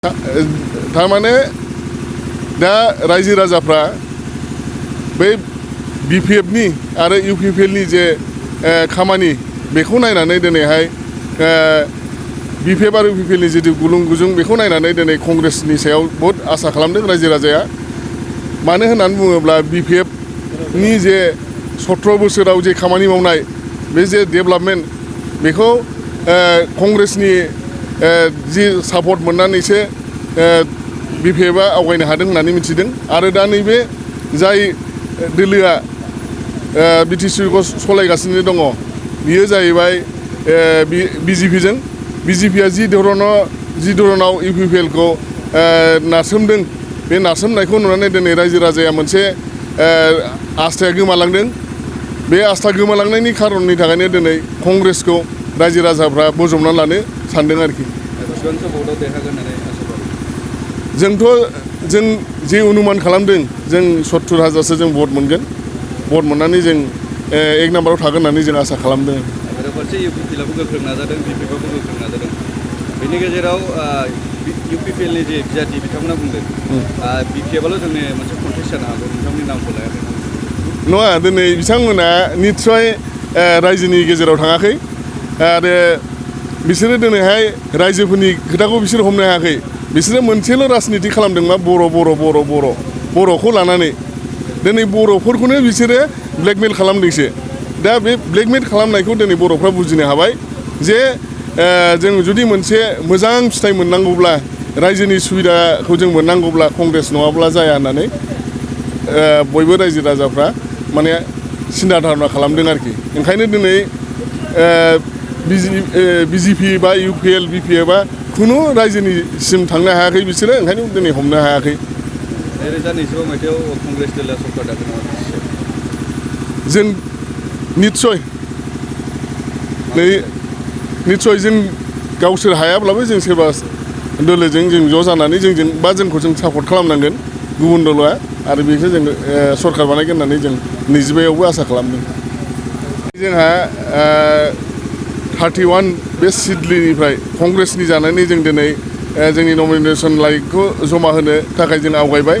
थारमाने दा रायजो राजाफ्रा बै बिपिएफनि आरो इउपिपिएलनि जे खामानि बेखौ नायनानै दिनैहाय बिपिएफ आरो इउपिपिएलनि जितु गुलुं गुजुं बेखौ नायनानै दिनै कंग्रेसनि सायाव बहुद आसा खालामदों रायजो राजाया। मानो होननानै बुङोब्ला बिपिएफनि जे 17 बोसोराव जे खामानि मावनाय बे जे डेभेलपमेन्ट बेखौ कंग्रेसनि जि सापर्ट मोननानैसो बिपिएफआ आवगायनो हादों होननानै मिथिदों। आरो दा नैबे जाय दोलोआ बिटिसिखौ सालायगासिनो दङ बियो जाहैबाय बिजेपिजों। बिजेपिआ जि धरनाव इउपिपिएलखौ नारसोमदों बे नारसोमनायखौ नुनानै दिनै रायजो राजाया मोनसे आस्थाया गोमालांदों। बे आस्था गोमालांनायनि खारननि थाखायनो दिनै कंग्रेसखौ रायजो राजाफ्रा बजबनानै लानो सानदों आरोखि। जोंथ' जों जे अनुमान खालामदों जों 70,000सो जों भट मोनगोन। भट मोननानै जों 1 नाम्बाराव थागोन होननानै जों आसा खालामदों। फारसे इउपिपिएलआबो गोख्रों नाजादों, बिपिएफआबो गोख्रों नाजादों। बेनि गेजेराव इउपिपिएलनि जे बिजाथि बिथांमोना बुंदों बिपिएफआल' जोंनि मोनसे कन्टेस्ट जानो हागौ, नोंथांमोननि नामखौ लायाखै। नङा, दिनै बिथांमोना निस्सय रायजोनि गेजेराव थाङाखै आरो बिसोरो दिनैहाय रायजोफोरनि खोथाखौ बिसोर हमनो हायाखै। बिसोरो मोनसेल' राजनिति खालामदों मा बर'खौ लानानै दिनै बर'फोरखौनो बिसोरो ब्लेकमेल खालामदोंसो। दा बे ब्लेकमेल खालामनायखौ दिनै बर'फ्रा बुजिनो हाबाय जे जों जुदि मोनसे मोजां फिथाइ मोननांगौब्ला रायजोनि सुबिदाखौ जों मोननांगौब्ला कंग्रेस नङाब्ला जाया होननानै बयबो रायजो राजाफ्रा माने सिन्था धारना खालामदों आरोखि। ओंखायनो दिनै बिजेपि बा इउपिएल बिपिएफआ खुनु रायजोनिसिम थांनो हायाखै बिसोरो, ओंखायनो दिनै हमनो हायाखै। 2025 मायथाइयाव कंग्रेस दोलोआ सरकार दागोन नामा? जों निस्सय जों गावसोर हायाब्लाबो जों सोरबा दोलोजों जों ज' जानानै जोंखौ जों सापर्ट खालामनांगोन गुबुन दोलोआ, आरो बेखौ जों सरकार बानायगोन होननानै जों 25आवबो आसा खालामदों। जोंहा 31 बे सिडलिनिफ्राय कंग्रेसनि जानानै जों दिनै जोंनि नमिनेसन लाइखौ जमा होनो थाखाय जों आवगायबाय।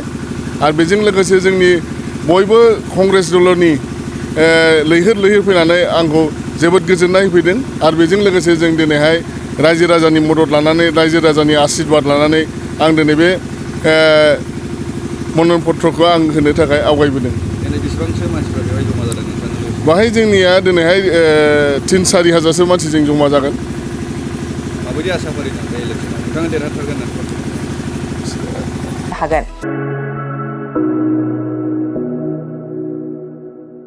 आरो बेजों लोगोसे जोंनि बयबो कंग्रेस दलनि लैहोर फैनानै आंखौ जोबोद गोजोननाय होफैदों। आरो बेजों लोगोसे जों दिनैहाय रायजो राजानि मदद लानानै रायजो राजानि आशीर्बाद लानानै आं दिनै बे मनन पत्रखौ आं होनो थाखाय आवगायबोदों। बेसेबांसो मानसिफ्रा बेवहाय जमा जादों नोंथांनि? बाहाय जोंनिया दिनैहाय 3-4 हाजारसो मानसिजों जमा जागोन। माबायदि आसा फारिदों बे इलेक्सनाव नोंथाङा देरहाथारगोन होननानै? हागोन।